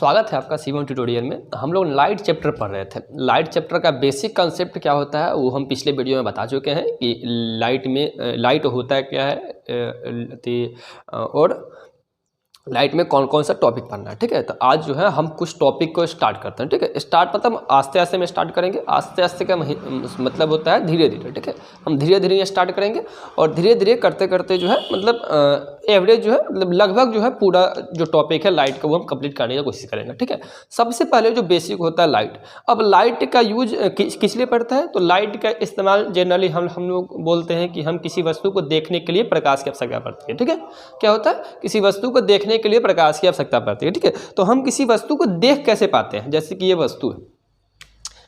स्वागत है आपका शिवम ट्यूटोरियल में। हम लोग लाइट चैप्टर पढ़ रहे थे। लाइट चैप्टर का बेसिक कंसेप्ट क्या होता है वो हम पिछले वीडियो में बता चुके हैं कि लाइट होता है क्या है और लाइट में कौन कौन सा टॉपिक पढ़ना है। ठीक है, तो आज जो है हम कुछ टॉपिक को स्टार्ट करते हैं। ठीक है, स्टार्ट मतलब आस्ते आस्ते में स्टार्ट करेंगे। आस्ते आस्ते का मतलब होता है धीरे धीरे। ठीक है, हम धीरे धीरे स्टार्ट करेंगे और धीरे धीरे करते करते जो है मतलब एवरेज जो है मतलब लगभग जो है पूरा जो टॉपिक है लाइट का वो हम कंप्लीट करने की कोशिश करेंगे। ठीक है, सबसे पहले जो बेसिक होता है लाइट। अब लाइट का यूज किस लिए पड़ता है? तो लाइट का इस्तेमाल जनरली हम लोग बोलते हैं कि हम किसी वस्तु को देखने के लिए प्रकाश की आवश्यकता पड़ती है। ठीक है, क्या होता है? किसी वस्तु को देखने के लिए प्रकाश की आवश्यकता पड़ती है। ठीक है, तो हम किसी वस्तु को देख कैसे पाते हैं? जैसे कि ये वस्तु है,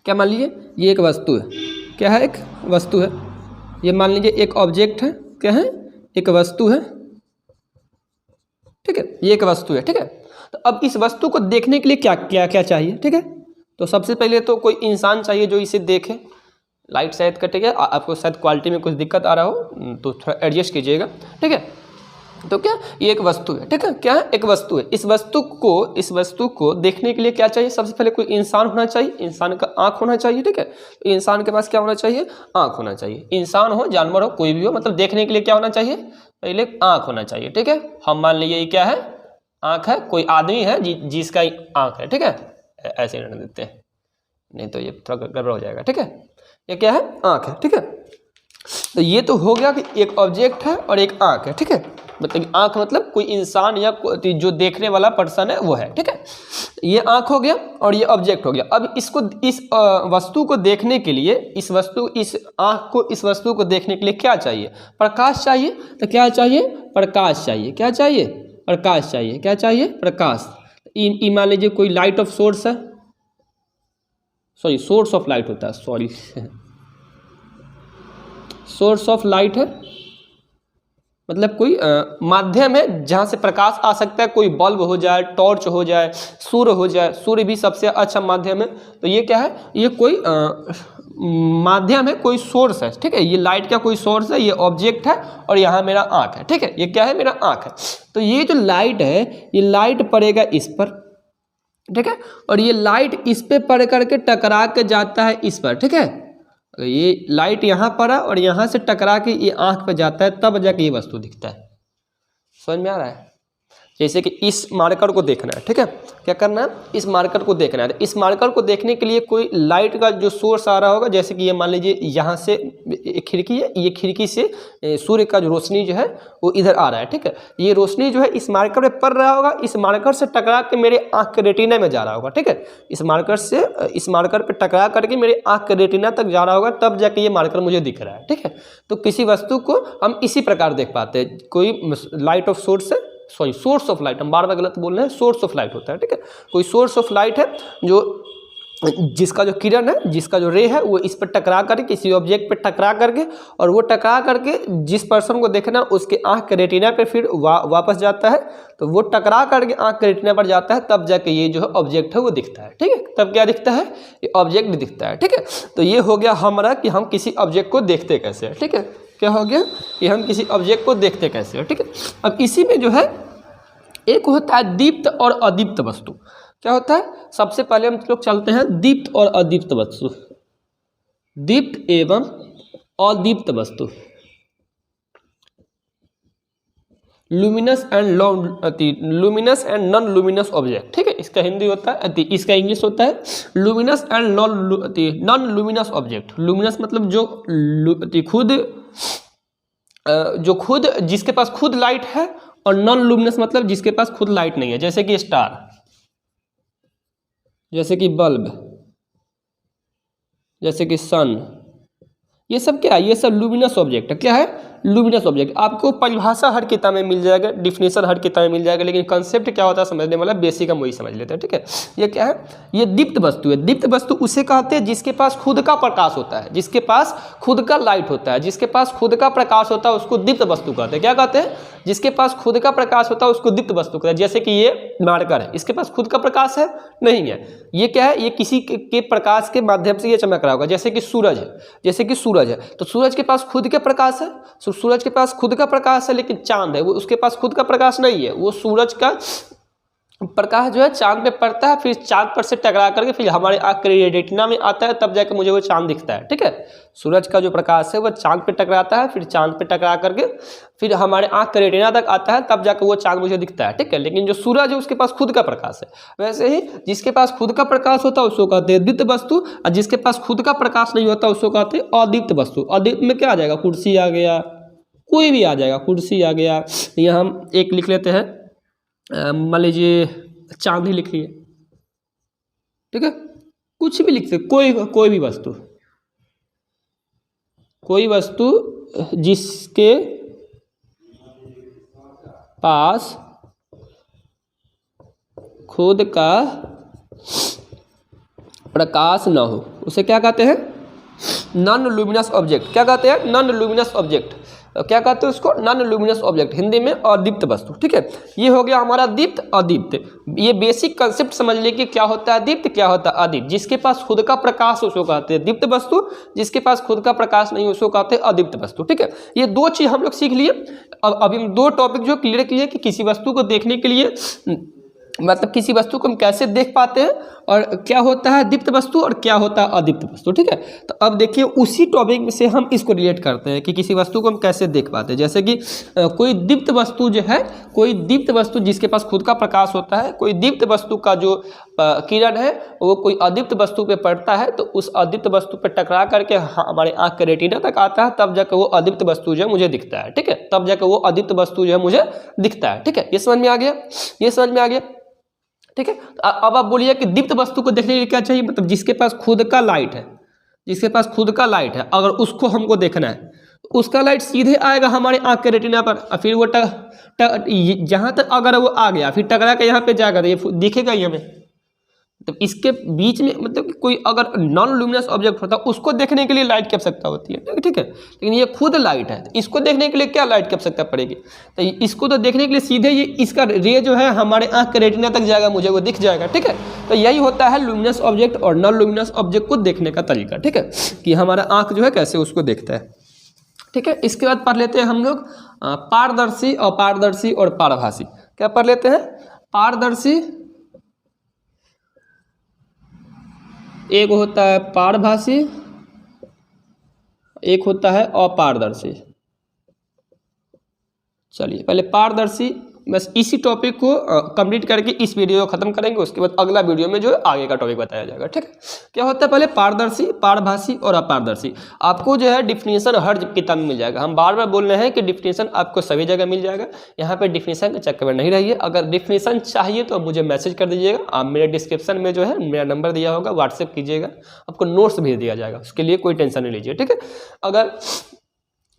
क्या मान लीजिए ये एक वस्तु है। क्या है? एक वस्तु है। ये मान लीजिए एक ऑब्जेक्ट है। क्या है? एक वस्तु है। ठीक है, ये एक वस्तु है। ठीक है, तो अब इस वस्तु को देखने के लिए क्या क्या क्या चाहिए? ठीक है, तो सबसे पहले तो कोई इंसान चाहिए जो इसे देखे। लाइट शायद कटेगा, आपको शायद क्वालिटी में कुछ दिक्कत आ रहा हो तो थोड़ा एडजस्ट कीजिएगा। ठीक है, तो क्या ये एक वस्तु है। ठीक है, क्या है? एक वस्तु है। इस वस्तु को देखने के लिए क्या चाहिए? सबसे पहले कोई इंसान होना चाहिए। इंसान का आंख होना चाहिए। ठीक है, तो इंसान के पास क्या होना चाहिए? आंख होना चाहिए। इंसान हो, जानवर हो, कोई भी हो, मतलब देखने के लिए क्या होना चाहिए? पहले आंख होना चाहिए। ठीक है, हम मान लीजिए ये क्या है? आंख है। कोई आदमी है जिसका आंख है। ठीक है, ऐसे रहने देते हैं, नहीं तो ये थोड़ा गड़बड़ हो जाएगा। ठीक है, ये क्या है? आंख है। ठीक है, तो ये तो हो गया कि एक ऑब्जेक्ट है और एक आंख है। ठीक है, मतलब आंख मतलब कोई इंसान या जो देखने वाला पर्सन है वो है। ठीक है, ये आंख हो गया और ये ऑब्जेक्ट हो गया। अब इसको इस वस्तु को देखने के लिए इस आंख को इस वस्तु को देखने के लिए क्या चाहिए? प्रकाश चाहिए। तो क्या चाहिए? प्रकाश चाहिए। क्या चाहिए? प्रकाश चाहिए। क्या चाहिए? प्रकाश। मान लीजिए कोई लाइट ऑफ सोर्स है, सॉरी सोर्स ऑफ लाइट होता है, सॉरी सोर्स ऑफ लाइट है, मतलब कोई माध्यम है जहाँ से प्रकाश आ सकता है। कोई बल्ब हो जाए, टॉर्च हो जाए, सूर्य हो जाए। सूर्य भी सबसे अच्छा माध्यम है। तो ये क्या है? ये कोई माध्यम है, कोई सोर्स है। ठीक है, ये लाइट का कोई सोर्स है, ये ऑब्जेक्ट है और यहाँ मेरा आँख है। ठीक है, ये क्या है? मेरा आँख है। तो ये जो लाइट है, ये लाइट पड़ेगा इस पर। ठीक है, और ये लाइट इस पे पड़ करके टकरा के जाता है इस पर। ठीक है, ये लाइट यहाँ पड़ा और यहाँ से टकरा के ये आँख पे जाता है, तब जाके ये वस्तु दिखता है। समझ में आ रहा है? जैसे कि इस मार्कर को देखना है। ठीक है, क्या करना है? इस मार्कर को देखना है। इस मार्कर को देखने के लिए कोई लाइट का जो सोर्स आ रहा होगा, जैसे कि ये मान लीजिए यहाँ से एक खिड़की है, ये खिड़की से सूर्य का जो रोशनी जो है वो इधर आ रहा है। ठीक है, ये रोशनी जो है इस मार्कर पे पड़ रहा होगा, इस मार्कर से टकरा के मेरे आँख के रेटिना में जा रहा होगा। ठीक है, इस मार्कर पे टकरा करके मेरे आँख के रेटिना तक जा रहा होगा, तब जाके ये मार्कर मुझे दिख रहा है। ठीक है, तो किसी वस्तु को हम इसी प्रकार देख पाते हैं। कोई लाइट ऑफ सोर्स है, सॉरी सोर्स ऑफ लाइट, हम बार बार गलत बोल रहे हैं, सोर्स ऑफ लाइट होता है। ठीक है, कोई सोर्स ऑफ लाइट है जिसका जो किरण है, जिसका जो रे है वो इस पर टकरा करके किसी ऑब्जेक्ट पे टकरा करके, और वो टकरा करके जिस पर्सन को देखना उसके आंख के रेटिना पे फिर वापस जाता है। तो वो टकरा करके आंख के रेटिना पर जाता है, तब जाके ये जो है ऑब्जेक्ट है वो दिखता है। ठीक है, तब क्या दिखता है? ये ऑब्जेक्ट दिखता है। ठीक है, तो ये हो गया हमारा कि हम किसी ऑब्जेक्ट को देखते कैसे है। ठीक है, क्या हो गया कि हम किसी ऑब्जेक्ट को देखते कैसे है। ठीक है, अब इसी में जो है एक होता है दीप्त और अदीप्त वस्तु। क्या होता है? सबसे पहले हम लोग चलते हैं दीप्त और अदीप्त वस्तु। दीप्त एवं अदीप्त वस्तु, luminous and non luminous object. ठीक है, इसका हिंदी होता है, इसका इंग्लिश होता है luminous and non luminous object. Luminous मतलब जो खुद जिसके पास खुद लाइट है, और नॉन लुमिनस मतलब जिसके पास खुद लाइट नहीं है, जैसे कि स्टार, जैसे कि बल्ब, जैसे कि सन। ये सब क्या है? ये सब लुमिनस ऑब्जेक्ट है। क्या है? Luminous object. आपको परिभाषा हर किताब में मिल जाएगा, डिफिनेशन हर किताब में मिल जाएगा, लेकिन कंसेप्ट क्या होता है समझने वाला बेसिक हम वही समझ लेते हैं। ठीक है, ये क्या है? ये दीप्त वस्तु है। दीप्त वस्तु उसे कहते हैं जिसके पास खुद का प्रकाश होता है, जिसके पास खुद का लाइट होता है, जिसके पास खुद का प्रकाश होता है, उसको दीप्त वस्तु कहते हैं। क्या कहते हैं? जिसके पास खुद का प्रकाश होता है उसको दीप्त वस्तु कहते हैं। जैसे कि ये मार्कर है, इसके पास खुद का प्रकाश है नहीं है, ये क्या है? ये किसी के प्रकाश के माध्यम से ये चमक रहा होगा। जैसे कि सूरज है, तो सूरज के पास खुद का प्रकाश है, सूरज के पास खुद का प्रकाश है, लेकिन चांद है वो उसके पास खुद का प्रकाश नहीं है, वो सूरज का प्रकाश जो है चांद पे पड़ता है, फिर चांद पर से टकरा करके फिर हमारे आँख के रेटिना में आता है, तब जाके मुझे वो चांद दिखता है। ठीक है, सूरज का जो प्रकाश है वो चांद पे टकराता है, फिर चांद पे टकरा करके फिर हमारे आँख के रेटिना तक आता है, तब जाकर वो चांद मुझे दिखता है। ठीक है, लेकिन जो सूरज है उसके पास खुद का प्रकाश है। वैसे ही जिसके पास खुद का प्रकाश होता है उसको कहते हैं दीप्त वस्तु, और जिसके पास खुद का प्रकाश नहीं होता उसको कहते हैं अदीप्त वस्तु। अदीप्त में क्या आ जाएगा, कुर्सी आ गया, कोई भी आ जाएगा, कुर्सी आ गया, यहाँ हम एक लिख लेते हैं, मान लीजिए चांद ही लिख लिए। ठीक है, कुछ भी लिख सकते, कोई भी वस्तु, कोई वस्तु जिसके पास खुद का प्रकाश ना हो उसे क्या कहते हैं, नॉन लुमिनस ऑब्जेक्ट। क्या कहते हैं, नॉन लुमिनस ऑब्जेक्ट। क्या कहते हैं उसको, नॉन लुमिनस ऑब्जेक्ट, हिंदी में अदीप्त वस्तु। ठीक है, ये हो गया हमारा दीप्त अदीप्त। ये बेसिक कंसेप्ट समझ लिए कि क्या होता है दीप्त, क्या होता है अदीप्त। जिसके पास खुद का प्रकाश उसको कहते हैं दीप्त वस्तु, जिसके पास खुद का प्रकाश नहीं उसको कहते हैं अदीप्त वस्तु। ठीक है, ये दो चीज हम लोग सीख लिए। अब अभी हम दो टॉपिक जो क्लियर किए कि किसी वस्तु को देखने के लिए, मतलब किसी वस्तु को हम कैसे देख पाते हैं, और क्या होता है दीप्त वस्तु और क्या होता है अदीप्त वस्तु। ठीक है, तो अब देखिए उसी टॉपिक से हम इसको रिलेट करते हैं कि किसी वस्तु को हम कैसे देख पाते हैं। जैसे कि कोई दीप्त वस्तु जो है, कोई दीप्त वस्तु जिसके पास खुद का प्रकाश होता है, कोई दीप्त वस्तु का जो किरण है वो कोई अदीप्त वस्तु पे पड़ता है, तो उस अदीप्त वस्तु पे टकरा करके हमारे आँख के रेटिना तक आता है, तब जाकर वो अदीप्त वस्तु जो है मुझे दिखता है। ठीक है, तब जाकर वो अदीप्त वस्तु जो है मुझे दिखता है। ठीक है, ये समझ में आ गया, ये समझ में आ गया। ठीक है, अब आप बोलिए कि दीप्त वस्तु को देखने के लिए क्या चाहिए, मतलब जिसके पास खुद का लाइट है, जिसके पास खुद का लाइट है, अगर उसको हमको देखना है, उसका लाइट सीधे आएगा हमारे आँख के रेटिना पर, और फिर वो जहाँ तक अगर वो आ गया फिर टकरा के यहाँ पे जाएगा तो ये दिखेगा ही हमें। तो इसके बीच में मतलब कि कोई अगर नॉन लुमिनस ऑब्जेक्ट होता है उसको देखने के लिए लाइट की आवश्यकता होती है। ठीक है, लेकिन ये खुद लाइट है, तो इसको देखने के लिए क्या लाइट की आवश्यकता पड़ेगी, तो इसको तो देखने के लिए सीधे ये इसका रे जो है हमारे आँख के रेटिना तक जाएगा, मुझे वो दिख जाएगा। ठीक है, तो यही होता है लुमिनस ऑब्जेक्ट और नॉन लुमिनस ऑब्जेक्ट को देखने का तरीका। ठीक है, कि हमारा आँख जो है कैसे उसको देखता है। ठीक है, इसके बाद पढ़ लेते हैं हम लोग पारदर्शी, अपारदर्शी और पारभासी। क्या पढ़ लेते हैं, पारदर्शी एक होता है पारभासी, एक होता है अपारदर्शी। चलिए पहले पारदर्शी, बस इसी टॉपिक को कंप्लीट करके इस वीडियो को खत्म करेंगे, उसके बाद अगला वीडियो में जो है आगे का टॉपिक बताया जाएगा। ठीक है, क्या होता है पहले पारदर्शी, पारभासी और अपारदर्शी। आपको जो है डिफिनेशन हर किताब में मिल जाएगा। हम बार बार बोल रहे हैं कि डिफिनेशन आपको सभी जगह मिल जाएगा, यहाँ पे डिफिनेशन के चक्कर में नहीं रहिए। अगर डिफिनेशन चाहिए तो मुझे मैसेज कर दीजिएगा, आप मेरे डिस्क्रिप्शन में जो है मेरा नंबर दिया होगा, व्हाट्सएप कीजिएगा, आपको नोट्स भेज दिया जाएगा, उसके लिए कोई टेंशन नहीं लीजिए। ठीक है, अगर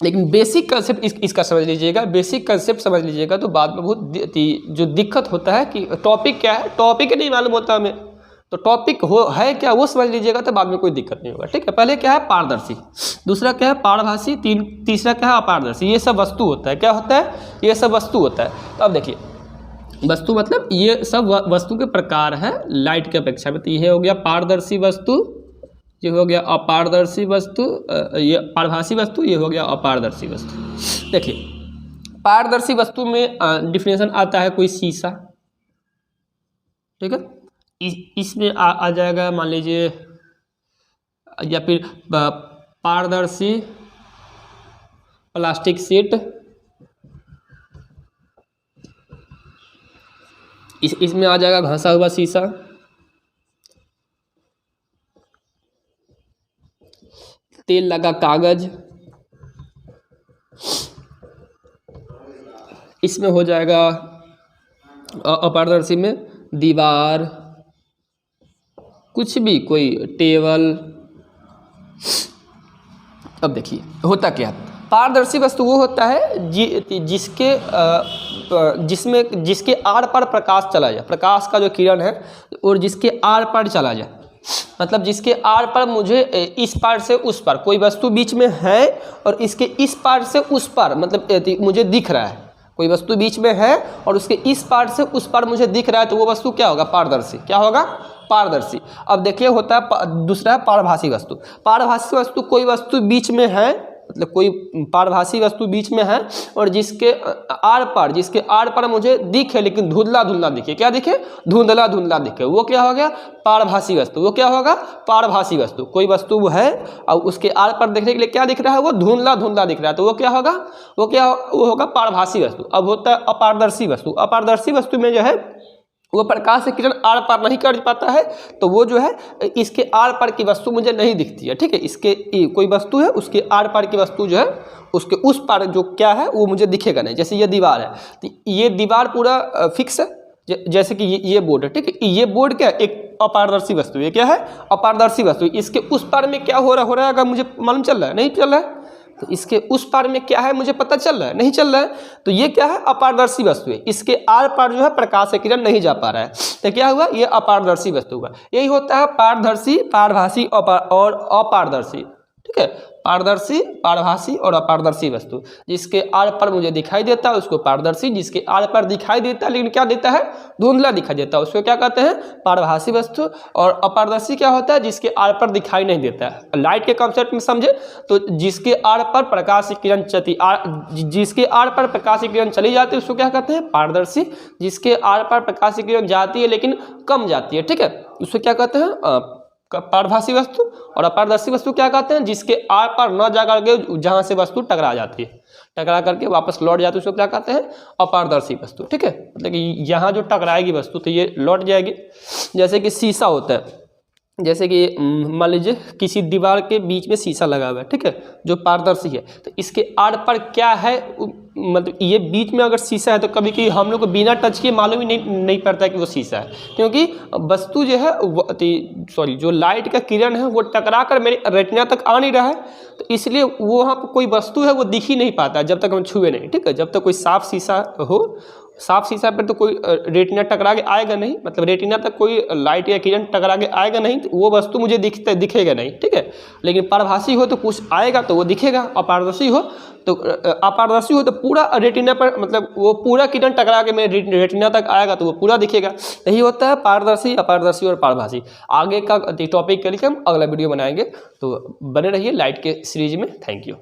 लेकिन बेसिक कंसेप्ट इसका समझ लीजिएगा, बेसिक कंसेप्ट समझ लीजिएगा तो बाद में बहुत जो दिक्कत होता है कि टॉपिक क्या है, टॉपिक नहीं मालूम होता हमें, तो टॉपिक हो है क्या वो समझ लीजिएगा तो बाद में कोई दिक्कत नहीं होगा। ठीक है, पहले क्या है पारदर्शी, दूसरा क्या है पारभासी, तीसरा क्या है अपारदर्शी। ये सब वस्तु होता है, क्या होता है, ये सब वस्तु होता है। तो अब देखिए वस्तु मतलब ये सब वस्तु के प्रकार है लाइट के अपेक्षा में। तो ये हो गया पारदर्शी वस्तु, ये हो गया अपारदर्शी वस्तु, ये पारभासी वस्तु, ये हो गया अपारदर्शी वस्तु। देखिए पारदर्शी वस्तु में डिफिनेशन आता है कोई शीशा। ठीक है, इसमें आ जाएगा मान लीजिए, या फिर पारदर्शी प्लास्टिक शीट, इसमें आ जाएगा घसा हुआ शीशा, तेल लगा कागज, इसमें हो जाएगा अपारदर्शी में दीवार, कुछ भी, कोई टेबल। अब देखिए होता क्या, पारदर्शी वस्तु वो होता है जिसके आर पार प्रकाश चला जाए, प्रकाश का जो किरण है और जिसके आर पार चला जाए, मतलब जिसके आर पार मुझे इस पार से उस पार कोई वस्तु बीच में है और इसके इस पार से उस पार मतलब मुझे दिख रहा है, कोई वस्तु बीच में है और उसके इस पार से उस पार मुझे दिख रहा है, तो वो वस्तु क्या होगा, पारदर्शी। क्या होगा, पारदर्शी। अब देखिए होता है दूसरा है पारभासी वस्तु। पारभासी वस्तु कोई वस्तु बीच में है मतलब कोई पारभासी वस्तु बीच में है और जिसके आर पार मुझे दिखे लेकिन धुंधला धुंधला दिखे, क्या दिखे, धुंधला धुंधला दिखे, वो क्या हो गया, पारभासी वस्तु। वो क्या होगा, पारभासी वस्तु। कोई वस्तु वो है और उसके आर पार देखने के लिए क्या दिख रहा है, वो धुंधला धुंधला दिख रहा है, तो वो क्या होगा, वो होगा पारभासी वस्तु। अब होता है अपारदर्शी वस्तु। अपारदर्शी वस्तु में जो है वो प्रकाश से किरण आर पार नहीं कर पाता है, तो वो जो है इसके आर पार की वस्तु मुझे नहीं दिखती है, ठीक है। इसके कोई वस्तु है, उसके आर पार की वस्तु जो है उसके उस पार जो क्या है वो मुझे दिखेगा नहीं। जैसे ये दीवार है, तो ये दीवार पूरा फिक्स है, जैसे कि ये बोर्ड है, ठीक है। ये बोर्ड क्या है, एक अपारदर्शी वस्तु, ये क्या है, अपारदर्शी वस्तु। इसके उस पार में क्या हो रहा है अगर मुझे मालूम चल रहा है, नहीं चल रहा है, तो इसके उस पार में क्या है मुझे पता चल रहा है, नहीं चल रहा है, तो ये क्या है, अपारदर्शी वस्तु है। इसके आर पार जो है प्रकाश की किरण नहीं जा पा रहा है, तो क्या हुआ, ये अपारदर्शी वस्तु हुआ। यही होता है पारदर्शी, पारभासी और अपारदर्शी, ठीक है। पारदर्शी, पारभासी और अपारदर्शी वस्तु, जिसके आर पर मुझे दिखाई देता है उसको पारदर्शी, जिसके आर पर दिखाई देता है लेकिन क्या देता है, धुंधला दिखाई देता है, उसको क्या कहते हैं, पारभासी वस्तु। और अपारदर्शी क्या होता है, जिसके आर पर दिखाई नहीं देता है। लाइट के कॉन्सेप्ट में समझे तो जिसके आर पर प्रकाश की किरण जिसके आर पर प्रकाश की किरण चली जाती है उसको क्या कहते हैं, पारदर्शी। जिसके आर पर प्रकाश की किरण जाती है लेकिन कम जाती है, ठीक है, उसको क्या कहते हैं, पारभासी वस्तु। और अपारदर्शी वस्तु क्या कहते हैं, जिसके आर पार न जा करके जहां से वस्तु टकरा जाती है, टकरा करके वापस लौट जाती है, उसको क्या कहते हैं, अपारदर्शी वस्तु, ठीक है। मतलब कि यहाँ जो टकराएगी वस्तु तो ये लौट जाएगी। जैसे कि शीशा होता है, जैसे कि मान लीजिए किसी दीवार के बीच में शीशा लगा हुआ है, ठीक है, जो पारदर्शी है, तो इसके आर पर क्या है, मतलब ये बीच में अगर शीशा है तो कभी कभी हम लोग को बिना टच किए मालूम ही नहीं पड़ता कि वो शीशा है, क्योंकि वस्तु जो है जो लाइट का किरण है वो टकरा कर मेरे रेटिना तक आ नहीं रहा है, तो इसलिए वो वहाँ पर कोई वस्तु है वो दिख ही नहीं पाता जब तक हम छुए नहीं, ठीक है। जब तक कोई साफ शीशा हो, साफ शीशा पर तो कोई रेटिना टकरा के आएगा नहीं, मतलब रेटिना तक कोई लाइट या किरण टकरा के आएगा नहीं, तो वो वस्तु मुझे दिखेगा नहीं, ठीक है। लेकिन पारभासी हो तो कुछ आएगा तो वो दिखेगा, अपारदर्शी हो तो पूरा रेटिना पर, मतलब वो पूरा किरण टकरा के मेरे रेटिना तक आएगा तो वो पूरा दिखेगा। यही होता है पारदर्शी, अपारदर्शी और पारभासी। आगे का टॉपिक के लिए हम अगला वीडियो बनाएंगे, तो बने रहिए लाइट के सीरीज में। Thank you.